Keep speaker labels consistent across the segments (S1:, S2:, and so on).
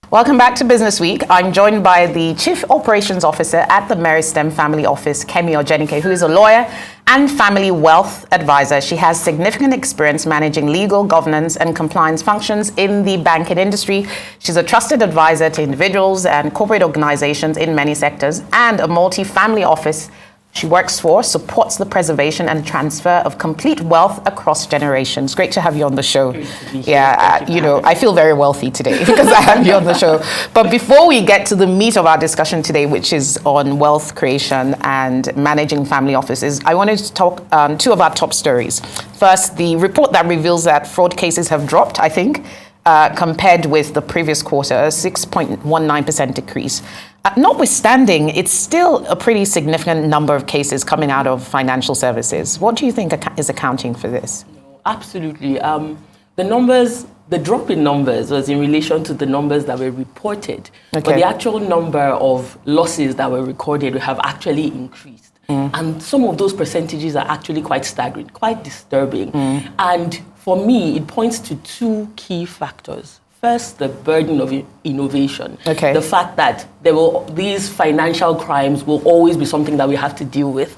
S1: Welcome back to Business Week. I'm joined by the Chief Operations Officer at the Meristem Family Office, Kemi Ojenike, who is a lawyer and family wealth advisor. She has significant experience managing legal, governance, and compliance functions in the banking industry. She's a trusted advisor to individuals and corporate organizations in many sectors, and a multi-family office she works for supports the preservation and transfer of complete wealth across generations. Great to have you on the show. Yeah, I feel very wealthy today because I have you on the show. But before we get to the meat of our discussion today, which is on wealth creation and managing family offices, I wanted to talk two of our top stories. First, the report that reveals that fraud cases have dropped, I think, compared with the previous quarter, a 6.19% decrease. Notwithstanding, it's still a pretty significant number of cases coming out of financial services. What do you think is accounting for this?
S2: Absolutely. The drop in numbers was in relation to the numbers that were reported. Okay. But the actual number of losses that were recorded have actually increased. And some of those percentages are actually quite staggering, quite disturbing. And for me, it points to two key factors. First, the burden of innovation. Okay. The fact that these financial crimes will always be something that we have to deal with.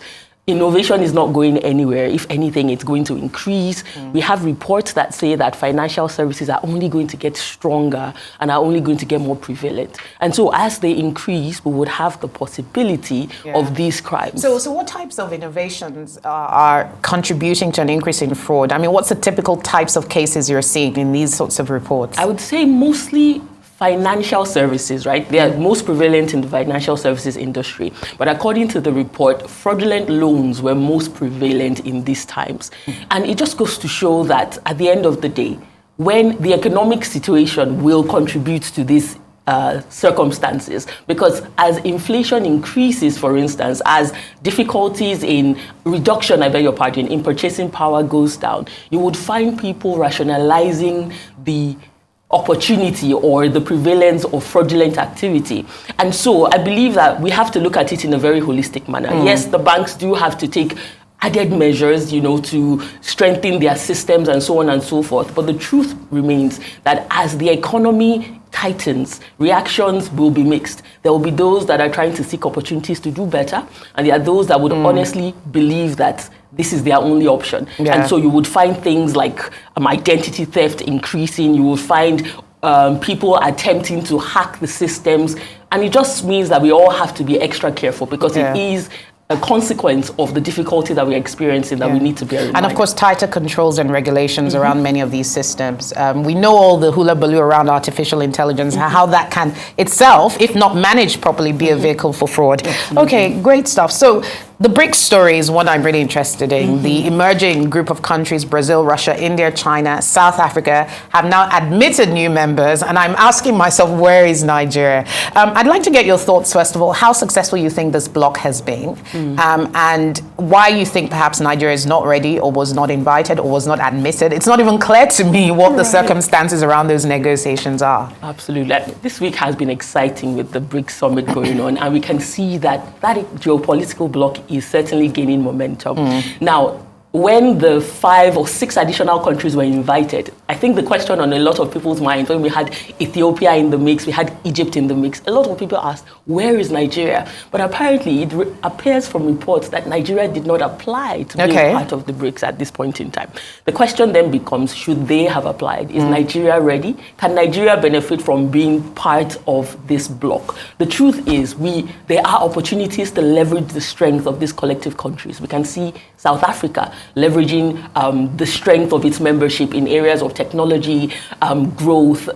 S2: Innovation is not going anywhere. If anything, it's going to increase. We have reports that say that financial services are only going to get stronger and are only going to get more prevalent. And so as they increase, we would have the possibility of these crimes.
S1: So what types of innovations are contributing to an increase in fraud? I mean, what's the typical types of cases you're seeing in these sorts of reports?
S2: I would say mostly financial services, right? They are most prevalent in the financial services industry. But according to the report, fraudulent loans were most prevalent in these times. And it just goes to show that at the end of the day, when the economic situation will contribute to these circumstances, because as inflation increases, for instance, as difficulties in reduction, I beg your pardon, in purchasing power goes down, you would find people rationalizing the opportunity or the prevalence of fraudulent activity. And so I believe that we have to look at it in a very holistic manner. Yes, the banks do have to take added measures, to strengthen their systems and so on and so forth. But the truth remains that as the economy tightens, reactions will be mixed. There will be those that are trying to seek opportunities to do better, and there are those that would honestly believe that this is their only option. Yeah. And so you would find things like identity theft increasing. You will find people attempting to hack the systems. And it just means that we all have to be extra careful because it is a consequence of the difficulty that we're experiencing that we need to bear in mind.
S1: And of course, tighter controls and regulations around many of these systems. We know all the hula-baloo around artificial intelligence, how that can itself, if not managed properly, be a vehicle for fraud. Okay, great stuff. So the Brics story is one I'm really interested in. The emerging group of countries, Brazil, Russia, India, China, South Africa, have now admitted new members. And I'm asking myself, where is Nigeria? I'd like to get your thoughts, first of all, how successful you think this bloc has been, and why you think perhaps Nigeria is not ready or was not invited or was not admitted. It's not even clear to me what the circumstances around those negotiations are.
S2: Absolutely. This week has been exciting with the Brics summit going on, and we can see that geopolitical bloc is certainly gaining momentum. Now, when the 5 or 6 additional countries were invited, I think the question on a lot of people's minds, when we had Ethiopia in the mix, we had Egypt in the mix, a lot of people asked, where is Nigeria? But apparently it appears from reports that Nigeria did not apply to be part of the Brics at this point in time. The question then becomes, should they have applied? Is Nigeria ready? Can Nigeria benefit from being part of this bloc? The truth is, there are opportunities to leverage the strength of these collective countries. We can see South Africa leveraging the strength of its membership in areas of technology, growth,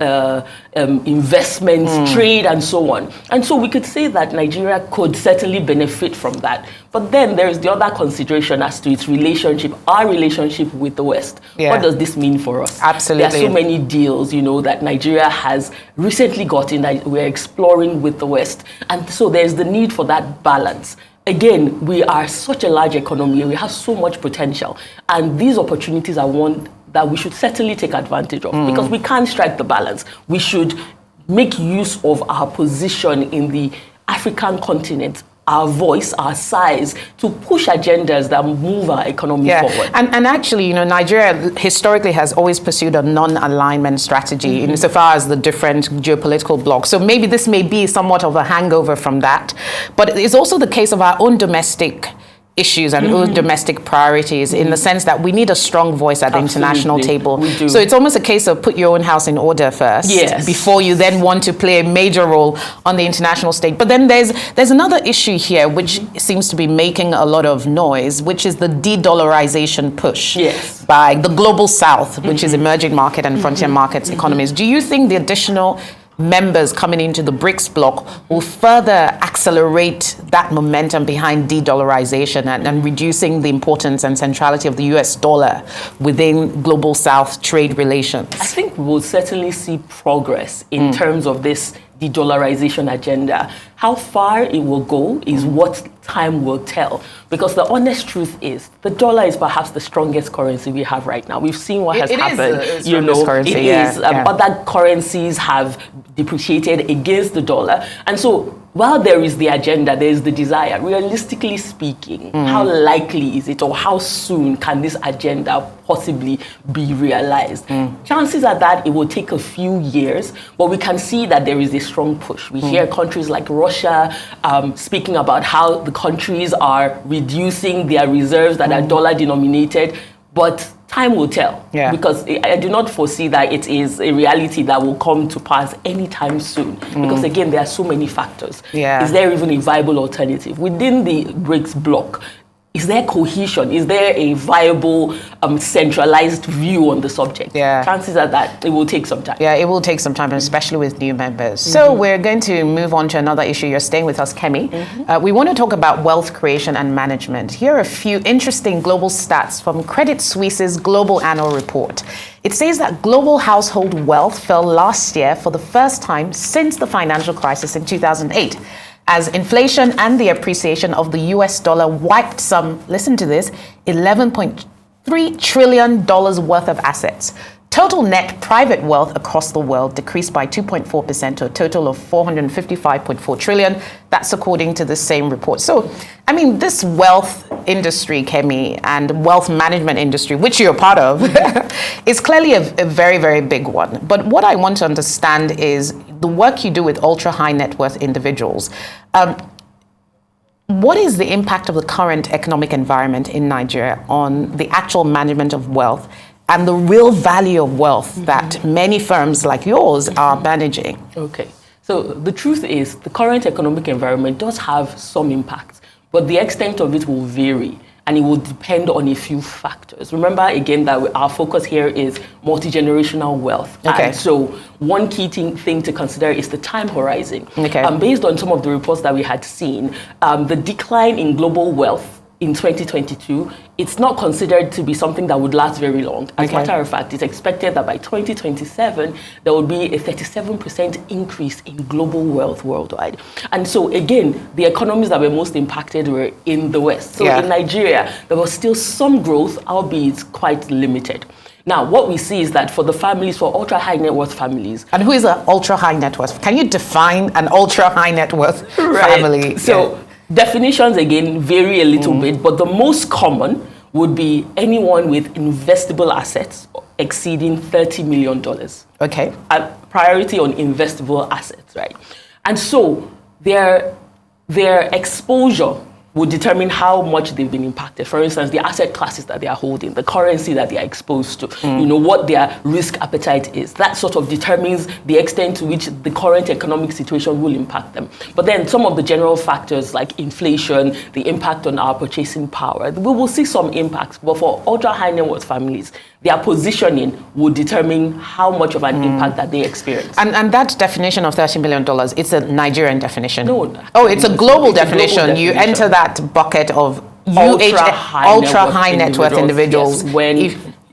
S2: investments, trade, and so on. And so we could say that Nigeria could certainly benefit from that. But then there is the other consideration as to its relationship, our relationship with the West. What does this mean for us?
S1: Absolutely.
S2: There are so many deals, that Nigeria has recently gotten that we're exploring with the West. And so there's the need for that balance. Again, we are such a large economy, we have so much potential, and these opportunities are one that we should certainly take advantage of because we can't strike the balance. We should make use of our position in the African continent our voice, our size, to push agendas that move our economy forward.
S1: And actually, Nigeria historically has always pursued a non-alignment strategy insofar as the different geopolitical blocs. So maybe this may be somewhat of a hangover from that. But it's also the case of our own domestic issues and own domestic priorities in the sense that we need a strong voice at the international table. So it's almost a case of put your own house in order first before you then want to play a major role on the international stage. But then there's another issue here which seems to be making a lot of noise, which is the de-dollarization push by the global south, which is emerging market and frontier markets economies. Do you think the additional members coming into the Brics bloc will further accelerate that momentum behind de-dollarization and reducing the importance and centrality of the US dollar within global South trade relations?
S2: I think we'll certainly see progress in terms of this de-dollarization agenda. How far it will go is what time will tell. Because the honest truth is, the dollar is perhaps the strongest currency we have right now. We've seen what has happened. Other currencies have depreciated against the dollar. And so while there is the agenda, there is the desire. Realistically speaking, how likely is it, or how soon can this agenda possibly be realized? Chances are that it will take a few years, but we can see that there is a strong push. We hear countries like Russia speaking about how the countries are reducing their reserves that are dollar denominated, but time will tell, because I do not foresee that it is a reality that will come to pass anytime soon. Because again, there are so many factors. Is there even a viable alternative within the Brics bloc? Is there cohesion? Is there a viable, centralized view on the subject? Chances are that it will take some time.
S1: It will take some time, especially with new members. So we're going to move on to another issue. You're staying with us, Kemi. We want to talk about wealth creation and management. Here are a few interesting global stats from Credit Suisse's Global Annual Report. It says that global household wealth fell last year for the first time since the financial crisis in 2008. As inflation and the appreciation of the US dollar wiped some, listen to this, $11.3 trillion worth of assets. Total net private wealth across the world decreased by 2.4% to a total of $455.4 trillion. That's according to the same report. So, I mean, this wealth industry, Kemi, and wealth management industry, which you're a part of, is clearly a very, very big one. But what I want to understand is the work you do with ultra high net worth individuals. What is the impact of the current economic environment in Nigeria on the actual management of wealth and the real value of wealth that many firms like yours are managing?
S2: Okay. So the truth is, the current economic environment does have some impact, but the extent of it will vary, and it will depend on a few factors. Remember, again, that our focus here is multi-generational wealth. And so one key thing to consider is the time horizon. Based on some of the reports that we had seen, the decline in global wealth in 2022, it's not considered to be something that would last very long. As a matter of fact, it's expected that by 2027, there will be a 37% increase in global wealth worldwide. And so again, the economies that were most impacted were in the West. So in Nigeria, there was still some growth, albeit quite limited. Now, what we see is that for the families, for ultra high net worth families.
S1: And who is an ultra high net worth? Can you define an ultra high net worth family?
S2: So definitions, again, vary a little bit, but the most common would be anyone with investable assets exceeding $30 million. A priority on investable assets, right? And so their exposure would determine how much they've been impacted. For instance, the asset classes that they are holding, the currency that they are exposed to, what their risk appetite is. That sort of determines the extent to which the current economic situation will impact them. But then some of the general factors like inflation, the impact on our purchasing power, we will see some impacts. But for ultra high net worth families, their positioning will determine how much of an impact that they experience.
S1: And that definition of $30 million, it's a Nigerian definition?
S2: No.
S1: It's a global definition. You enter that bucket of ultra high net worth individuals.
S2: Yes, when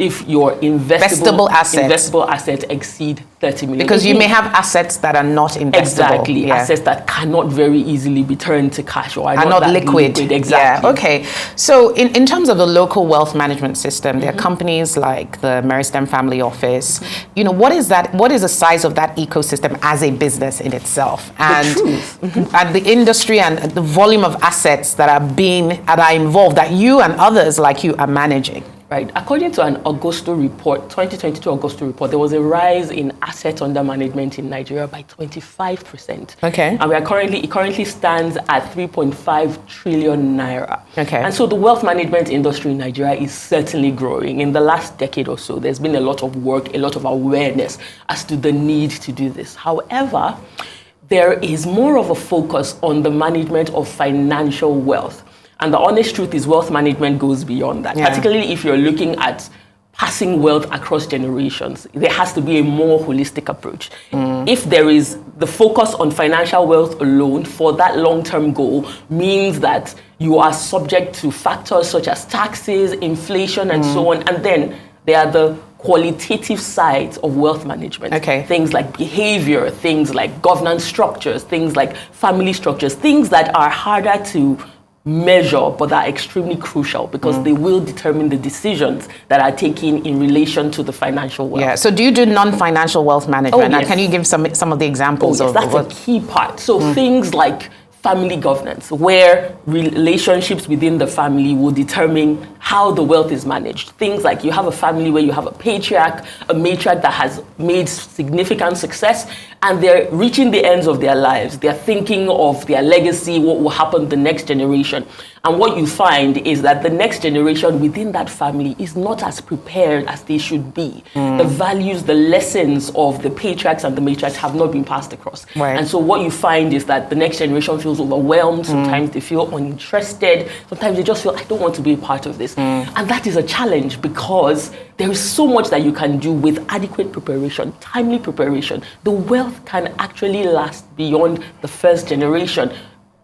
S2: if your investable assets exceed 30 million.
S1: Because you may have assets that are not investable.
S2: Exactly, assets that cannot very easily be turned to cash or are
S1: not liquid.
S2: Exactly.
S1: Yeah. Okay. So in terms of the local wealth management system, there are companies like the Meristem Family Office. You know, what is that? What is the size of that ecosystem as a business in itself? And the industry and the volume of assets that are involved that you and others like you are managing.
S2: Right. According to an 2022 Augusto report, there was a rise in assets under management in Nigeria by 25%.
S1: Okay.
S2: And it currently stands at 3.5 trillion naira.
S1: Okay.
S2: And so the wealth management industry in Nigeria is certainly growing. In the last decade or so, there's been a lot of work, a lot of awareness as to the need to do this. However, there is more of a focus on the management of financial wealth. And the honest truth is wealth management goes beyond that, particularly if you're looking at passing wealth across generations. There has to be a more holistic approach. If there is the focus on financial wealth alone for that long-term goal means that you are subject to factors such as taxes, inflation, and so on. And then there are the qualitative sides of wealth management.
S1: Okay.
S2: Things like behavior, things like governance structures, things like family structures, things that are harder to measure but are extremely crucial because they will determine the decisions that are taken in relation to the financial wealth.
S1: Yeah. So do you do non-financial wealth management? And can you give some of the examples of
S2: that's a key part. So things like family governance, where relationships within the family will determine how the wealth is managed. Things like you have a family where you have a patriarch, a matriarch that has made significant success, and they're reaching the ends of their lives. They're thinking of their legacy, what will happen to the next generation. And what you find is that the next generation within that family is not as prepared as they should be. The values, the lessons of the patriarchs and the matriarchs have not been passed across.
S1: Right.
S2: And so what you find is that the next generation feels overwhelmed. Sometimes they feel uninterested. Sometimes they just feel, I don't want to be a part of this. And that is a challenge because there is so much that you can do with adequate preparation, timely preparation. The wealth can actually last beyond the first generation.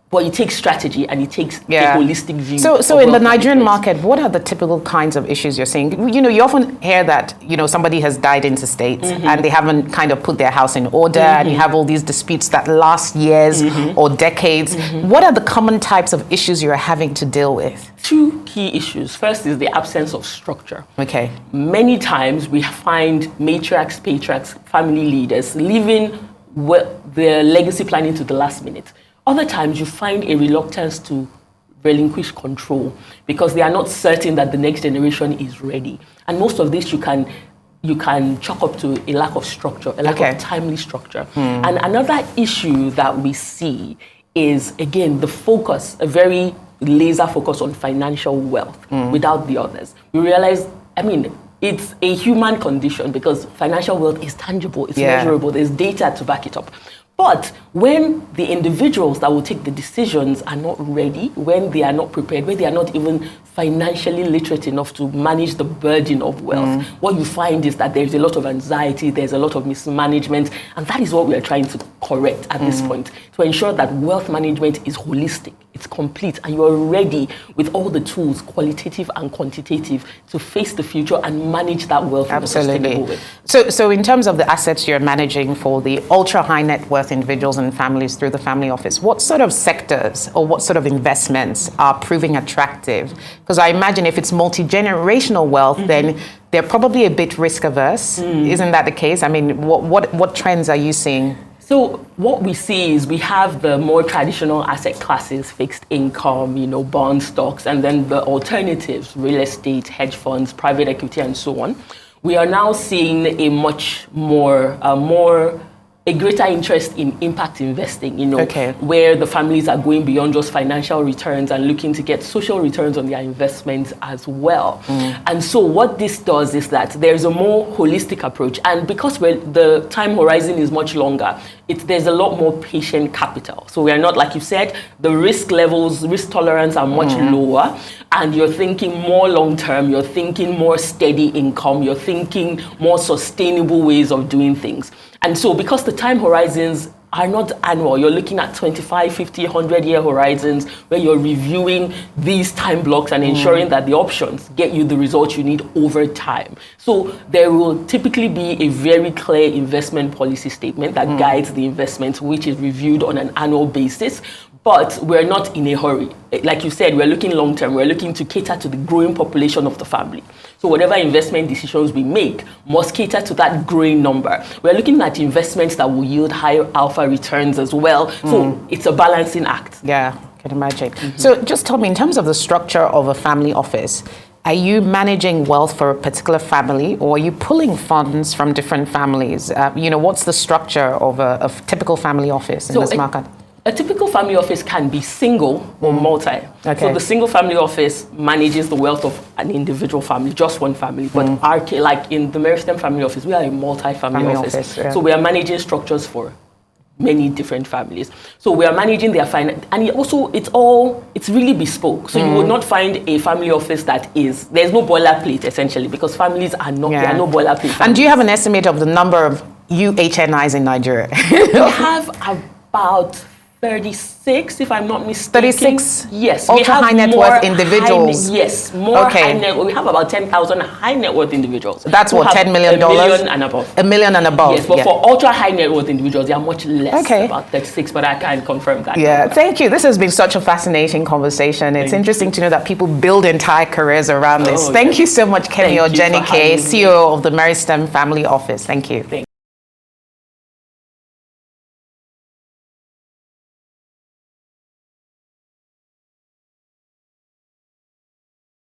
S2: But it takes strategy and it takes a holistic view.
S1: So in the Nigerian market, what are the typical kinds of issues you're seeing? You know, you often hear that, you know, somebody has died interstate and they haven't kind of put their house in order and you have all these disputes that last years or decades. What are the common types of issues you're having to deal with?
S2: Two key issues. First is the absence of structure.
S1: Okay.
S2: Many times we find matriarchs, patriarchs, family leaders leaving their legacy planning to the last minute. Other times you find a reluctance to relinquish control because they are not certain that the next generation is ready. And most of this you can chalk up to a lack of structure, a lack of timely structure. And another issue that we see is, again, the focus, a very laser focus on financial wealth without the others. We realize, it's a human condition because financial wealth is tangible, it's measurable, there's data to back it up. But when the individuals that will take the decisions are not ready, when they are not prepared, when they are not even financially literate enough to manage the burden of wealth, what you find is that there's a lot of anxiety, there's a lot of mismanagement, and that is what we are trying to correct at this point, to ensure that wealth management is holistic, it's complete, and you are ready with all the tools, qualitative and quantitative, to face the future and manage that wealth in a sustainable way.
S1: So in terms of the assets you're managing for the ultra high net worth individuals and families through the family office, what sort of sectors or what sort of investments are proving attractive? Because I imagine if it's multi-generational wealth, then they're probably a bit risk averse. Isn't that the case? I mean, what trends are you seeing?
S2: So what we see is we have the more traditional asset classes, fixed income, bond stocks, and then the alternatives, real estate, hedge funds, private equity, and so on. We are now seeing a greater interest in impact investing, where the families are going beyond just financial returns and looking to get social returns on their investments as well. And so what this does is that there's a more holistic approach. And because the time horizon is much longer, there's a lot more patient capital. So we are not, like you said, the risk levels, risk tolerance are much lower. And you're thinking more long-term, you're thinking more steady income, you're thinking more sustainable ways of doing things. And so because the time horizons are not annual. You're looking at 25, 50, 100-year horizons where you're reviewing these time blocks and ensuring that the options get you the results you need over time. So there will typically be a very clear investment policy statement that guides the investment, which is reviewed on an annual basis. But we're not in a hurry. Like you said, we're looking long-term. We're looking to cater to the growing population of the family. So whatever investment decisions we make must cater to that growing number. We're looking at investments that will yield higher alpha returns as well. So it's a balancing act.
S1: Yeah, I can imagine. So just tell me, in terms of the structure of a family office, are you managing wealth for a particular family, or are you pulling funds from different families? What's the structure of a typical family office in this market?
S2: A typical family office can be single or multi.
S1: Okay.
S2: So the single family office manages the wealth of an individual family, just one family. But like in the Meristem family office, we are a multi-family office.
S1: Yeah.
S2: So we are managing structures for many different families. So we are managing their finance, and it's really bespoke. So you will not find a family office there's no boilerplate essentially, because families are not, there are no boilerplate families.
S1: And do you have an estimate of the number of UHNIs in Nigeria?
S2: We have about 36, if I'm not mistaken.
S1: 36?
S2: Yes.
S1: Ultra high net worth individuals?
S2: More high net worth. We have about 10,000 high net worth individuals.
S1: That's what, $10 million?
S2: $1 million and above.
S1: $1 million and above.
S2: Yes, but for ultra high net worth individuals, they are much less, about 36, but I can't confirm that.
S1: Yeah, number. Thank you. This has been such a fascinating conversation. It's interesting to know that people build entire careers around this. Thank you so much, Kemi Ojenike, CEO of the Meristem Family Office. Thank you.